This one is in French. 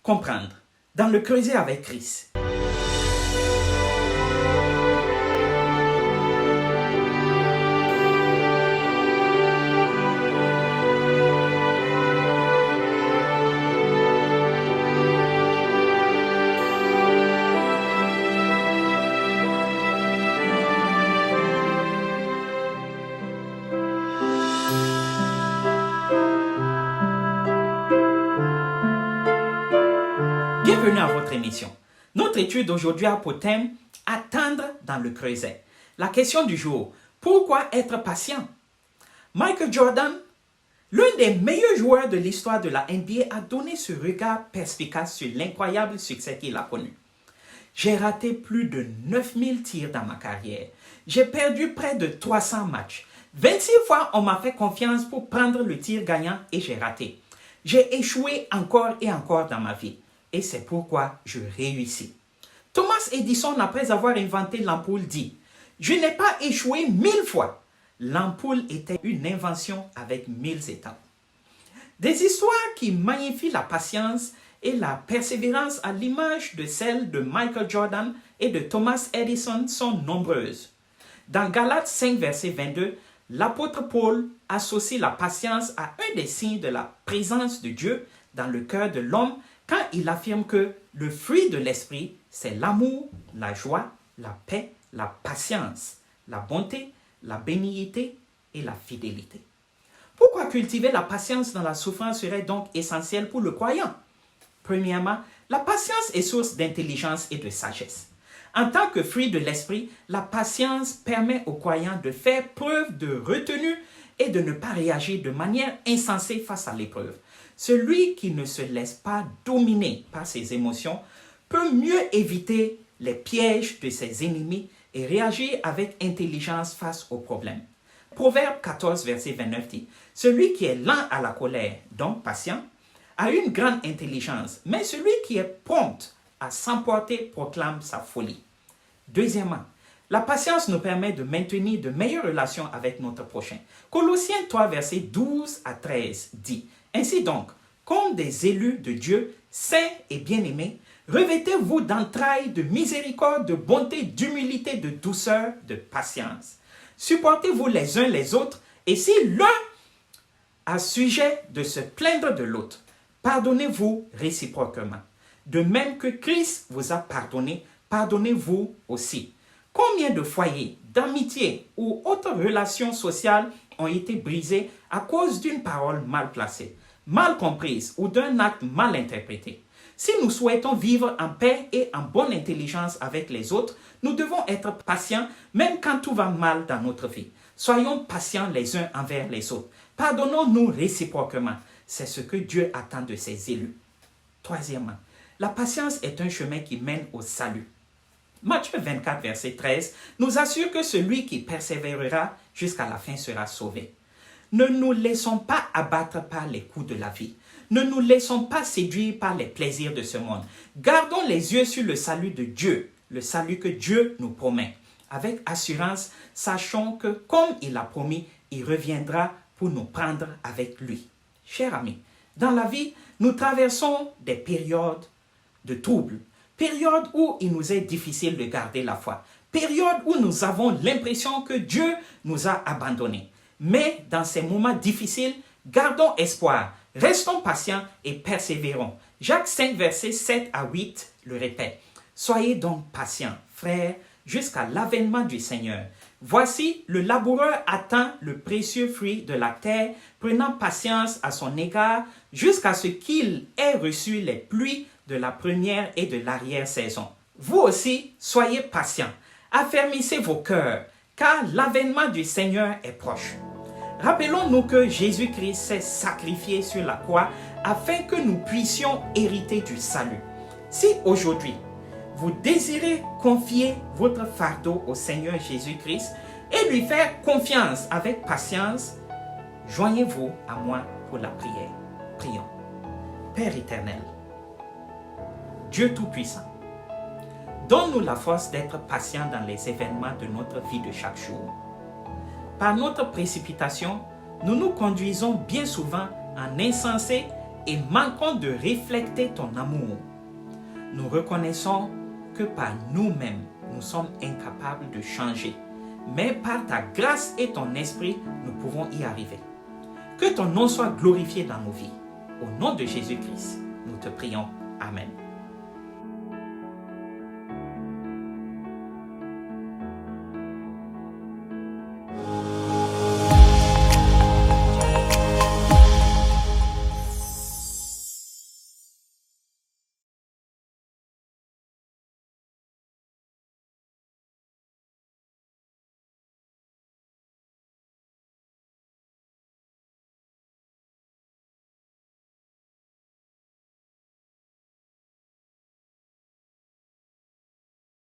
comprendre dans le creuset avec Christ. Bienvenue à votre émission. Notre étude aujourd'hui a pour thème « Attendre dans le creuset ». La question du jour, pourquoi être patient? Michael Jordan, l'un des meilleurs joueurs de l'histoire de la NBA, a donné ce regard perspicace sur l'incroyable succès qu'il a connu. J'ai raté plus de 9000 tirs dans ma carrière. J'ai perdu près de 300 matchs. 26 fois, on m'a fait confiance pour prendre le tir gagnant et j'ai raté. J'ai échoué encore et encore dans ma vie. Et c'est pourquoi je réussis. Thomas Edison, après avoir inventé l'ampoule, dit « Je n'ai pas échoué 1000 fois. L'ampoule était une invention avec 1000 étapes. » Des histoires qui magnifient la patience et la persévérance à l'image de celles de Michael Jordan et de Thomas Edison sont nombreuses. Dans Galates 5, verset 22, l'apôtre Paul associe la patience à un des signes de la présence de Dieu dans le cœur de l'homme quand il affirme que le fruit de l'esprit, c'est l'amour, la joie, la paix, la patience, la bonté, la bénignité et la fidélité. Pourquoi cultiver la patience dans la souffrance serait donc essentiel pour le croyant? Premièrement, la patience est source d'intelligence et de sagesse. En tant que fruit de l'esprit, la patience permet aux croyants de faire preuve de retenue et de ne pas réagir de manière insensée face à l'épreuve. Celui qui ne se laisse pas dominer par ses émotions peut mieux éviter les pièges de ses ennemis et réagir avec intelligence face aux problèmes. Proverbe 14, verset 29 dit « Celui qui est lent à la colère, donc patient, a une grande intelligence, mais celui qui est prompt à s'emporter proclame sa folie. » Deuxièmement, la patience nous permet de maintenir de meilleures relations avec notre prochain. Colossiens 3, verset 12 à 13 dit « Ainsi donc, comme des élus de Dieu, saints et bien-aimés, revêtez-vous d'entrailles de miséricorde, de bonté, d'humilité, de douceur, de patience. Supportez-vous les uns les autres, et si l'un a sujet de se plaindre de l'autre, pardonnez-vous réciproquement. De même que Christ vous a pardonné, pardonnez-vous aussi. Combien de foyers, d'amitié ou autres relations sociales ont été brisés à cause d'une parole mal placée, mal comprise ou d'un acte mal interprété? Si nous souhaitons vivre en paix et en bonne intelligence avec les autres, nous devons être patients même quand tout va mal dans notre vie. Soyons patients les uns envers les autres. Pardonnons-nous réciproquement. C'est ce que Dieu attend de ses élus. Troisièmement, la patience est un chemin qui mène au salut. Matthieu 24, verset 13, nous assure que celui qui persévérera jusqu'à la fin sera sauvé. Ne nous laissons pas abattre par les coups de la vie. Ne nous laissons pas séduire par les plaisirs de ce monde. Gardons les yeux sur le salut de Dieu, le salut que Dieu nous promet. Avec assurance, sachons que, comme il a promis, il reviendra pour nous prendre avec lui. Chers amis, dans la vie, nous traversons des périodes de troubles, période où il nous est difficile de garder la foi, période où nous avons l'impression que Dieu nous a abandonnés. Mais dans ces moments difficiles, gardons espoir, restons patients et persévérons. Jacques 5, versets 7 à 8 le répète. Soyez donc patients, frères, jusqu'à l'avènement du Seigneur. Voici, le laboureur attend le précieux fruit de la terre, prenant patience à son égard, jusqu'à ce qu'il ait reçu les pluies de la première et de l'arrière-saison. Vous aussi, soyez patients, affermissez vos cœurs, car l'avènement du Seigneur est proche. Rappelons-nous que Jésus-Christ s'est sacrifié sur la croix afin que nous puissions hériter du salut. Si aujourd'hui, vous désirez confier votre fardeau au Seigneur Jésus-Christ et lui faire confiance avec patience, joignez-vous à moi pour la prière. Prions. Père éternel, Dieu Tout-Puissant, donne-nous la force d'être patients dans les événements de notre vie de chaque jour. Par notre précipitation, nous nous conduisons bien souvent en insensés et manquons de refléter ton amour. Nous reconnaissons que par nous-mêmes, nous sommes incapables de changer. Mais par ta grâce et ton esprit, nous pouvons y arriver. Que ton nom soit glorifié dans nos vies. Au nom de Jésus-Christ, nous te prions. Amen.